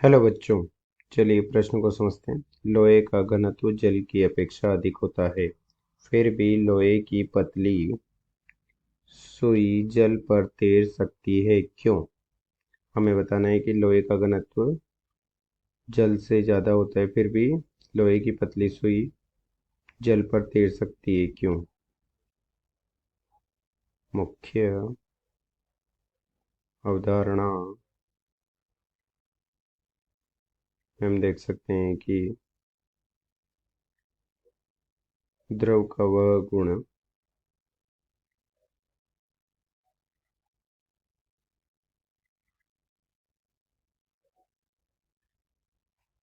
Hello बच्चों। चलिए प्रश्न को समझते हैं। लोहे का घनत्व जल की अपेक्षा अधिक होता है, फिर भी लोहे की पतली सुई जल पर तैर सकती है, क्यों? हमें बताना है कि लोहे का घनत्व जल से ज़्यादा होता है, फिर भी लोहे की पतली सुई जल पर तैर सकती है, क्यों? मुख्य अवधारणा हम देख सकते हैं कि द्रव का वह गुण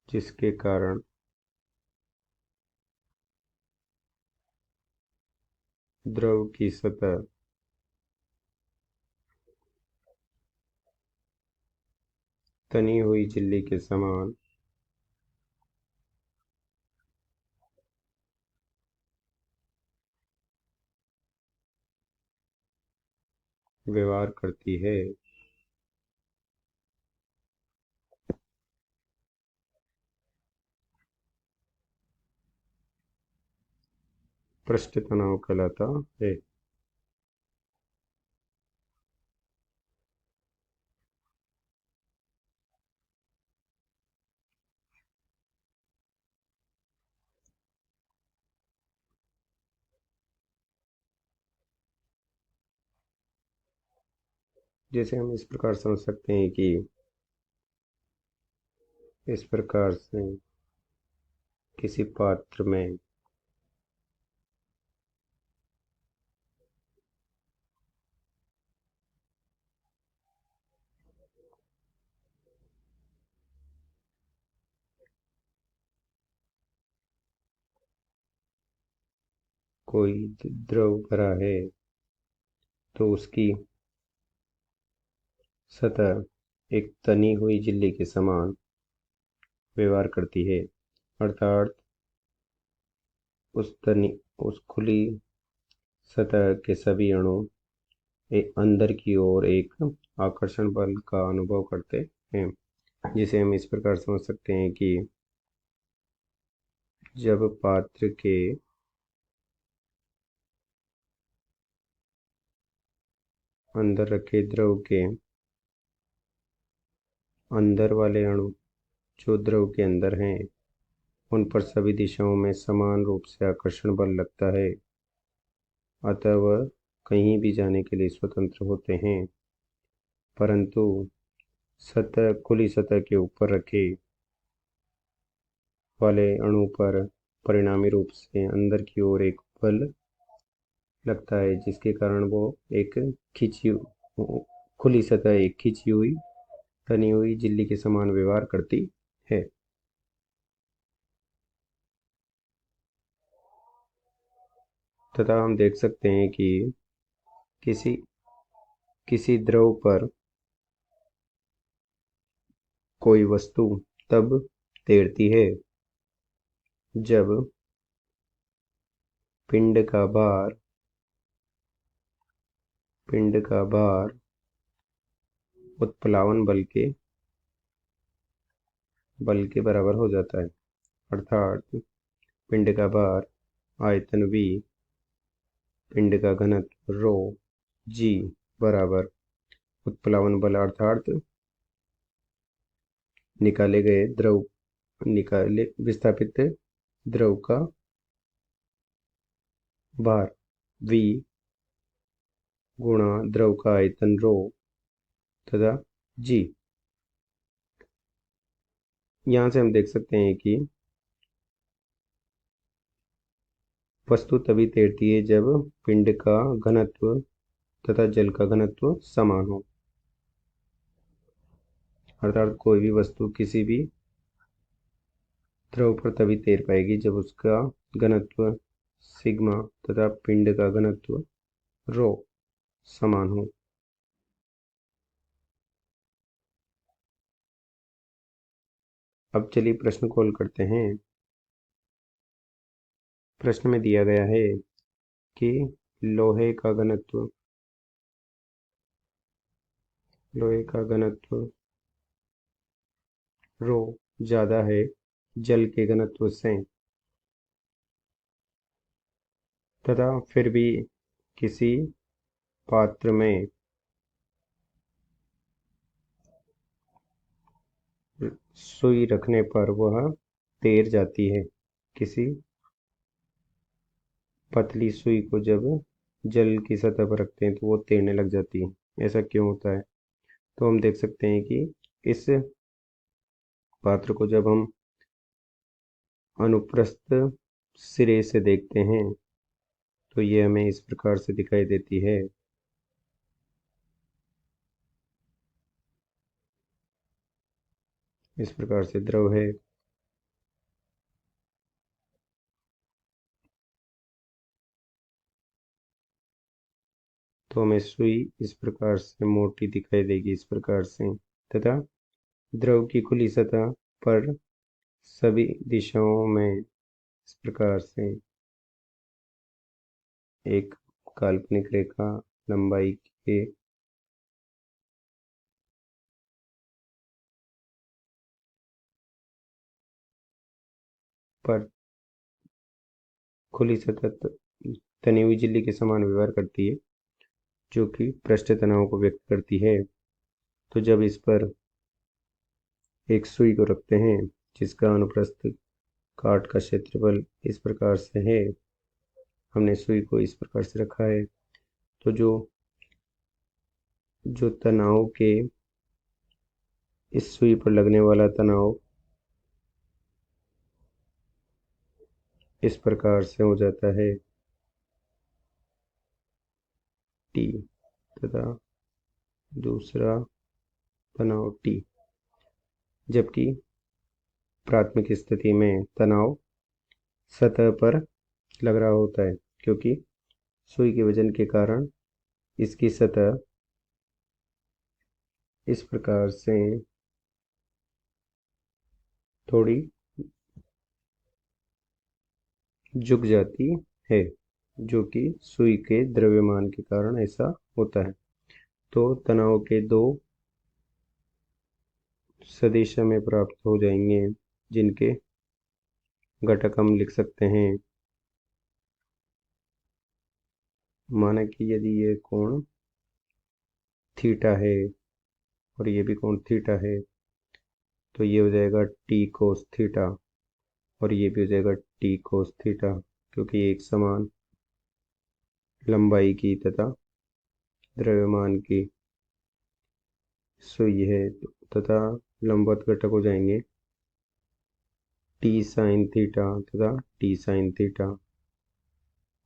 जिसके कारण द्रव की सतह तनी हुई झिल्ली के समान व्यवहार करती है। पृष्ठ तनाव कहलाता है। जैसे हम इस प्रकार समझ सकते हैं कि इस प्रकार से किसी पात्र में कोई द्रव भरा है तो उसकी सतह एक तनी हुई झिल्ली के समान व्यवहार करती है, अर्थात उस खुली सतह के सभी अणु अंदर की ओर एक आकर्षण बल का अनुभव करते हैं। जिसे हम इस प्रकार समझ सकते हैं कि जब पात्र के अंदर रखे द्रव के अंदर वाले अणु जो द्रव के अंदर हैं, उन पर सभी दिशाओं में समान रूप से आकर्षण बल लगता है, अतः वह कहीं भी जाने के लिए स्वतंत्र होते हैं। परंतु खुली सतह के ऊपर रखे वाले अणु पर परिणामी रूप से अंदर की ओर एक बल लगता है, जिसके कारण वो एक खिंची खुली सतह एक खिंची हुई तनी हुई झिल्ली के समान व्यवहार करती है। तथा हम देख सकते हैं कि किसी किसी द्रव पर कोई वस्तु तब तैरती है जब पिंड का भार उत्प्लावन बल के बराबर हो जाता है, अर्थात पिंड का भार आयतन v, पिंड का घनत्व रो g बराबर उत्प्लावन बल अर्थात निकाले विस्थापित द्रव का भार v गुणा द्रव का आयतन रो तथा g। यहाँ से हम देख सकते हैं कि वस्तु तभी तैरती है जब पिंड का घनत्व तथा जल का घनत्व समान हो, अर्थात कोई भी वस्तु किसी भी द्रव पर तभी तैर पाएगी जब उसका घनत्व सिग्मा तथा पिंड का घनत्व रो समान हो। अब चलिए प्रश्न को हल करते हैं। प्रश्न में दिया गया है कि लोहे का घनत्व लोहे का घनत्व रो ज़्यादा है जल के घनत्व से, तथा फिर भी किसी पात्र में सुई रखने पर वह तैर जाती है। किसी पतली सुई को जब जल की सतह पर रखते हैं तो वो तैरने लग जाती है। ऐसा क्यों होता है? तो हम देख सकते हैं कि इस पात्र को जब हम अनुप्रस्थ सिरे से देखते हैं तो ये हमें इस प्रकार से दिखाई देती है। इस प्रकार से द्रव है। तो हमें सुई इस प्रकार से मोटी दिखाई देगी, इस प्रकार से, तथा द्रव की खुली सतह पर सभी दिशाओं में इस प्रकार से एक काल्पनिक रेखा लंबाई के पर खुली सतह तनी हुई झिल्ली के समान व्यवहार करती है, जो कि पृष्ठ तनाव को व्यक्त करती है। तो जब इस पर एक सुई को रखते हैं जिसका अनुप्रस्थ काट का क्षेत्रफल इस प्रकार से है, हमने सुई को इस प्रकार से रखा है, तो जो जो तनाव के इस सुई पर लगने वाला तनाव इस प्रकार से हो जाता है टी, तथा दूसरा तनाव टी, जबकि प्राथमिक स्थिति में तनाव सतह पर लग रहा होता है, क्योंकि सुई के वजन के कारण इसकी सतह इस प्रकार से थोड़ी झुक जाती है, जो कि सुई के द्रव्यमान के कारण ऐसा होता है। तो तनाव के दो सदिश हमें प्राप्त हो जाएंगे, जिनके घटक हम लिख सकते हैं। माना कि यदि ये कोण थीटा है और ये भी कोण थीटा है, तो ये हो जाएगा टी कोस थीटा, और ये भी हो जाएगा टी कोस थीटा, क्योंकि एक समान लंबाई की तथा द्रव्यमान की सुई है, तथा लंबवत घटक हो जाएंगे टी साइन थीटा तथा टी साइन थीटा,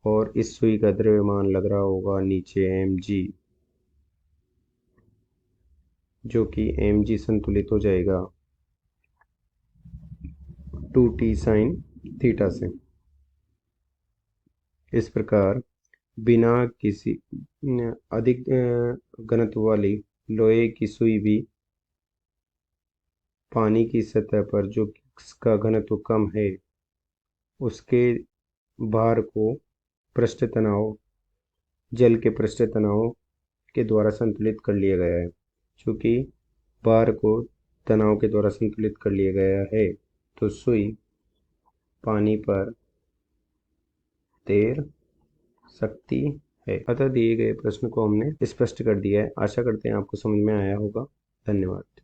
और इस सुई का द्रव्यमान लग रहा होगा नीचे mg, जो कि mg संतुलित हो जाएगा 2t साइन थीटा से। इस प्रकार बिना किसी अधिक घनत्व वाली लोहे की सुई भी पानी की सतह पर जो इसका घनत्व कम है उसके भार को पृष्ठ तनाव जल के पृष्ठ तनाव के द्वारा संतुलित कर लिया गया है। चूंकि भार को तनाव के द्वारा संतुलित कर लिया गया है, तो सुई पानी पर तैर सकती है। अतः दिए गए प्रश्न को हमने स्पष्ट कर दिया है। आशा करते हैं आपको समझ में आया होगा। धन्यवाद।